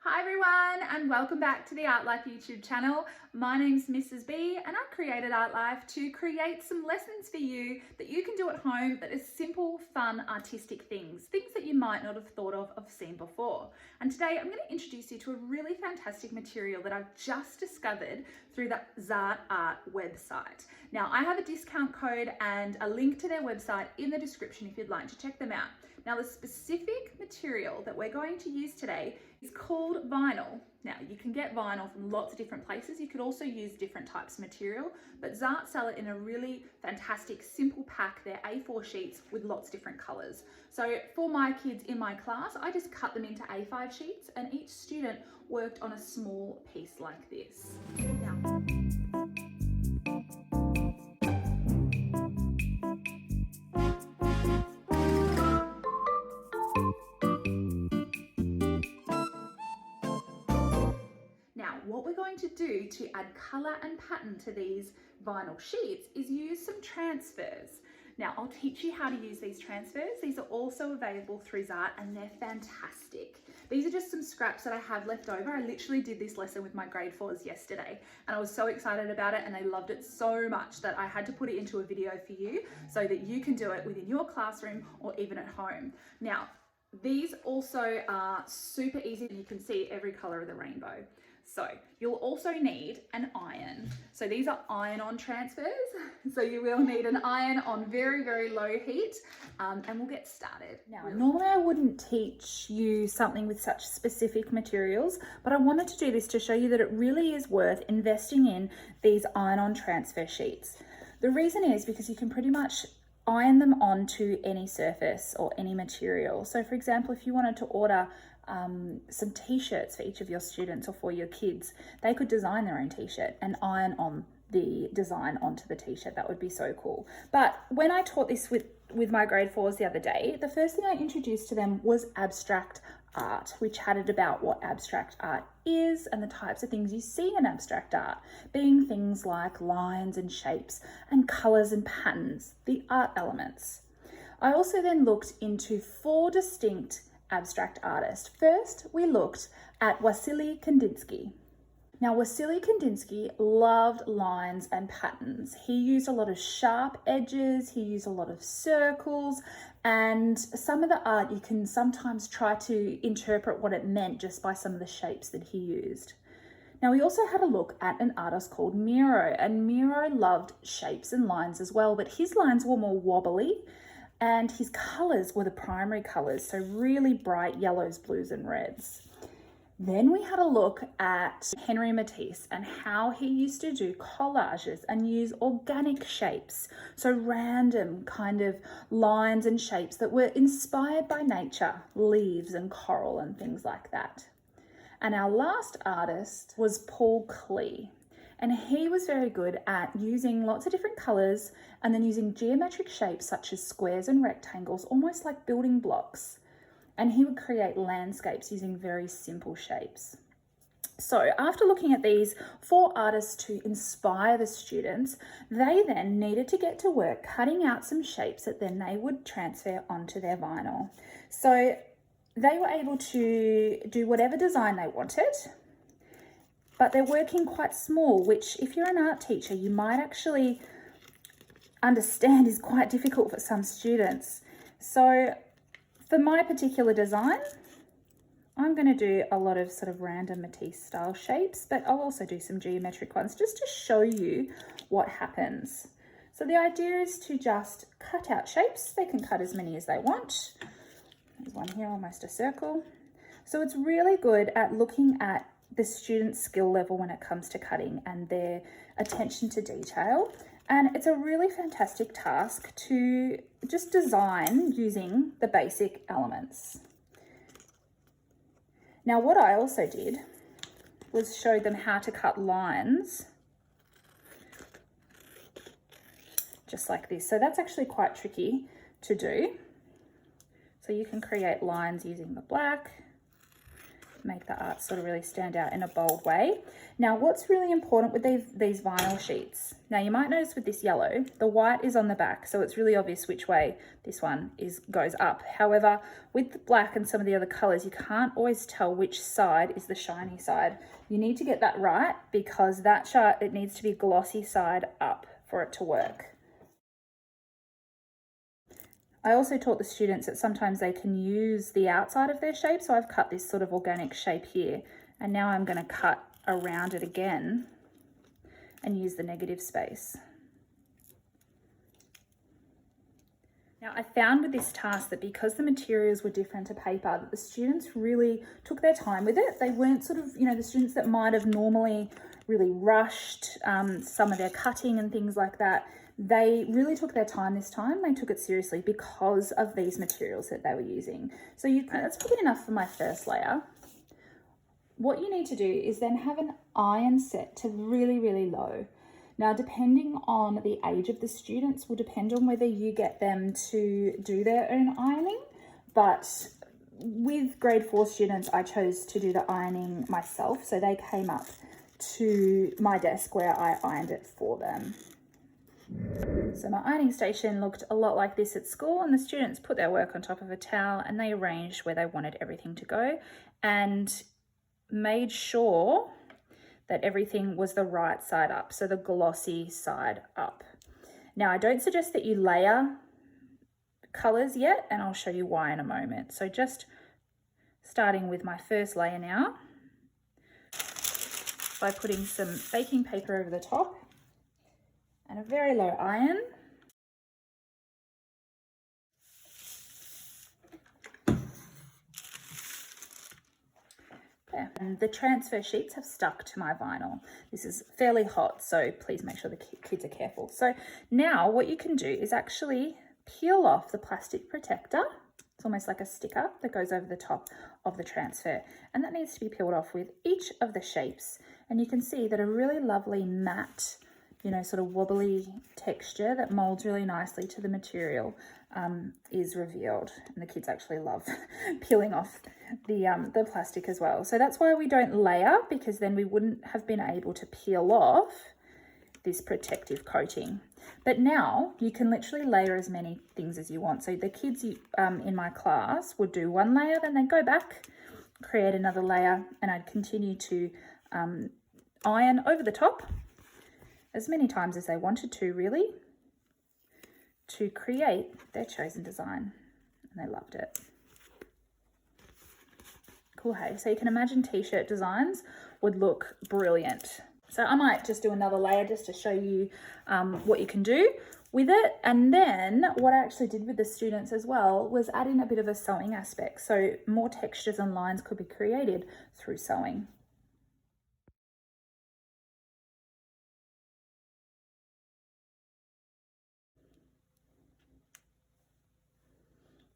Hi everyone, and welcome back to the Artlife YouTube channel. My name's Mrs. B and I created Artlife to create some lessons for you that you can do at home that are simple, fun, artistic things that you might not have thought of seen before. And today I'm going to introduce you to a really fantastic material that I've just discovered through the Zart Art website. Now I have a discount code and a link to their website in the description if you'd like to check them out. Now the specific material that we're going to use today is called vinyl. Now you can get vinyl from lots of different places. You could also use different types of material, but Zart sell it in a really fantastic simple pack. They're A4 sheets with lots of different colors. So for my kids in my class, I just cut them into A5 sheets and each student worked on a small piece like this. Now, what we're going to do to add colour and pattern to these vinyl sheets is use some transfers. Now, I'll teach you how to use these transfers. These are also available through Zart and they're fantastic. These are just some scraps that I have left over. I literally did this lesson with my grade 4s yesterday and I was so excited about it and they loved it so much that I had to put it into a video for you so that you can do it within your classroom or even at home. Now, these also are super easy and you can see every colour of the rainbow. So you'll also need an iron. So these are iron-on transfers. So you will need an iron on very, very low heat and we'll get started. Now, normally I wouldn't teach you something with such specific materials, but I wanted to do this to show you that it really is worth investing in these iron-on transfer sheets. The reason is because you can pretty much iron them onto any surface or any material. So for example, if you wanted to order some t-shirts for each of your students or for your kids, they could design their own t-shirt and iron on the design onto the t-shirt. That would be so cool. But when I taught this with my grade 4s the other day, the first thing I introduced to them was abstract art. We chatted about what abstract art is and the types of things you see in abstract art, being things like lines and shapes and colours and patterns, the art elements. I also then looked into 4 distinct abstract artists. First, we looked at Wassily Kandinsky. Now, Wassily Kandinsky loved lines and patterns. He used a lot of sharp edges, he used a lot of circles, and some of the art you can sometimes try to interpret what it meant just by some of the shapes that he used. Now, we also had a look at an artist called Miro, and Miro loved shapes and lines as well, but his lines were more wobbly and his colours were the primary colours, so really bright yellows, blues and reds. Then we had a look at Henri Matisse and how he used to do collages and use organic shapes, so random kind of lines and shapes that were inspired by nature, leaves and coral and things like that. And our last artist was Klee. And he was very good at using lots of different colours and then using geometric shapes such as squares and rectangles, almost like building blocks. And he would create landscapes using very simple shapes. So after looking at these 4 artists to inspire the students, they then needed to get to work cutting out some shapes that then they would transfer onto their vinyl. So they were able to do whatever design they wanted, but they're working quite small, which if you're an art teacher, you might actually understand is quite difficult for some students. So for my particular design, I'm going to do a lot of sort of random Matisse style shapes, but I'll also do some geometric ones just to show you what happens. So the idea is to just cut out shapes. They can cut as many as they want. There's one here, almost a circle. So it's really good at looking at the student's skill level when it comes to cutting and their attention to detail. And it's a really fantastic task to just design using the basic elements. Now, what I also did was show them how to cut lines just like this. So that's actually quite tricky to do. So you can create lines using the black. make the art sort of really stand out in a bold way. Now, what's really important with these vinyl sheets, now you might notice with this yellow, the white is on the back, so it's really obvious which way this one goes up. However, with the black and some of the other colors, you can't always tell which side is the shiny side. You need to get that right, because that chart, it needs to be glossy side up for it to work. I also taught the students that sometimes they can use the outside of their shape. So I've cut this sort of organic shape here, and now I'm going to cut around it again and use the negative space. Now, I found with this task that because the materials were different to paper, that the students really took their time with it. They weren't sort of, the students that might have normally really rushed some of their cutting and things like that, they really took their time this time. They took it seriously because of these materials that they were using. So that's probably enough for my first layer. What you need to do is then have an iron set to really, really low. Now, depending on the age of the students will depend on whether you get them to do their own ironing. But with grade 4 students, I chose to do the ironing myself. So they came up to my desk where I ironed it for them. So my ironing station looked a lot like this at school, and the students put their work on top of a towel and they arranged where they wanted everything to go and made sure that everything was the right side up, so the glossy side up. Now, I don't suggest that you layer colors yet, and I'll show you why in a moment. So just starting with my first layer now by putting some baking paper over the top and a very low iron. There. And the transfer sheets have stuck to my vinyl. This is fairly hot, so please make sure the kids are careful. So now what you can do is actually peel off the plastic protector. It's almost like a sticker that goes over the top of the transfer, and that needs to be peeled off with each of the shapes. And you can see that a really lovely matte, sort of wobbly texture that molds really nicely to the material is revealed. And the kids actually love peeling off the plastic as well. So that's why we don't layer, because then we wouldn't have been able to peel off this protective coating. But now you can literally layer as many things as you want. So the kids in my class would do one layer, then they'd go back, create another layer, and I'd continue to iron over the top as many times as they wanted to, really, to create their chosen design. And they loved it. Cool, hey? So you can imagine t-shirt designs would look brilliant. So I might just do another layer just to show you what you can do with it. And then what I actually did with the students as well was add in a bit of a sewing aspect. So more textures and lines could be created through sewing.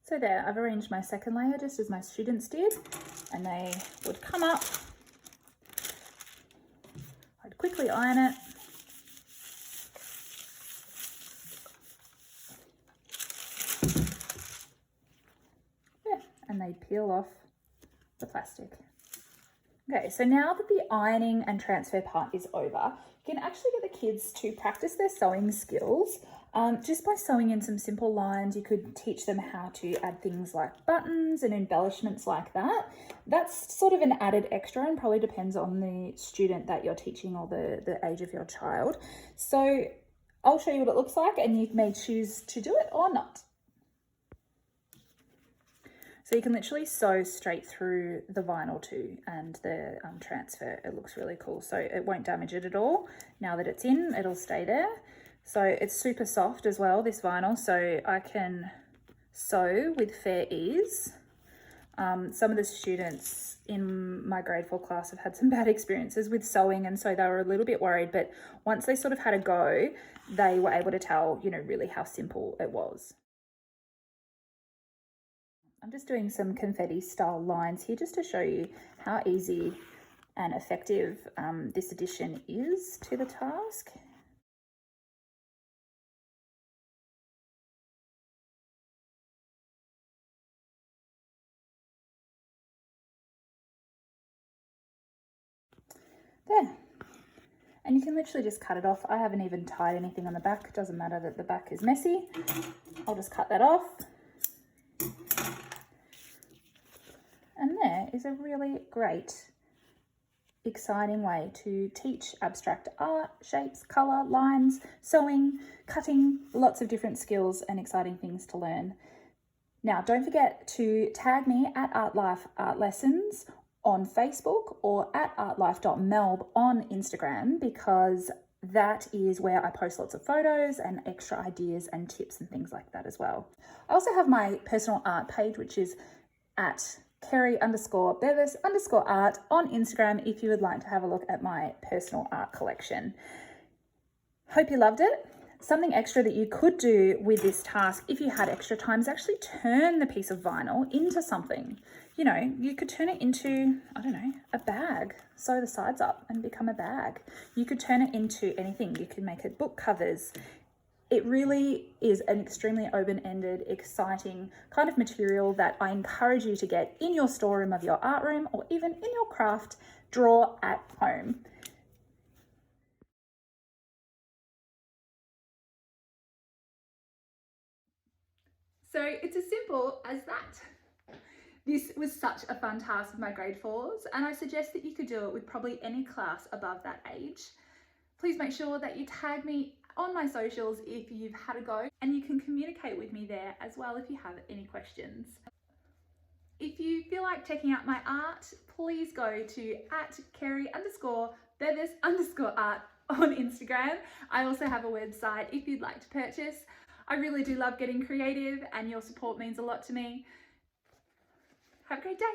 So there, I've arranged my second layer just as my students did, and they would come up. I'd quickly iron it. Yeah, and they'd peel off the plastic. Okay, so now that the ironing and transfer part is over, you can actually get the kids to practice their sewing skills. Just by sewing in some simple lines. You could teach them how to add things like buttons and embellishments like that. That's sort of an added extra and probably depends on the student that you're teaching or the age of your child. So I'll show you what it looks like, and you may choose to do it or not. So you can literally sew straight through the vinyl too, and the transfer. It looks really cool. So it won't damage it at all. Now that it's in, it'll stay there. So it's super soft as well, this vinyl, so I can sew with fair ease. Some of the students in my grade 4 class have had some bad experiences with sewing, and so they were a little bit worried, but once they sort of had a go, they were able to tell, really how simple it was. I'm just doing some confetti style lines here just to show you how easy and effective this addition is to the task. There. And you can literally just cut it off. I haven't even tied anything on the back. It doesn't matter that the back is messy. I'll just cut that off. And there is a really great, exciting way to teach abstract art, shapes, colour, lines, sewing, cutting, lots of different skills and exciting things to learn. Now, don't forget to tag me at Artlife Art Lessons on Facebook or at artlife.melb on Instagram, because that is where I post lots of photos and extra ideas and tips and things like that as well. I also have my personal art page, which is at Kerri_Bevis_art on Instagram if you would like to have a look at my personal art collection. Hope you loved it. Something extra that you could do with this task if you had extra time is actually turn the piece of vinyl into something. You know, you could turn it into, I don't know, a bag. Sew the sides up and become a bag. You could turn it into anything. You could make it book covers. It really is an extremely open-ended, exciting kind of material that I encourage you to get in your storeroom of your art room or even in your craft drawer at home. So it's as simple as that. This was such a fun task with my grade 4s, and I suggest that you could do it with probably any class above that age. Please make sure that you tag me on my socials if you've had a go, and you can communicate with me there as well if you have any questions. If you feel like checking out my art, please go to at Kerri_Bevis_art on Instagram. I also have a website if you'd like to purchase. I really do love getting creative, and your support means a lot to me. Have a great day.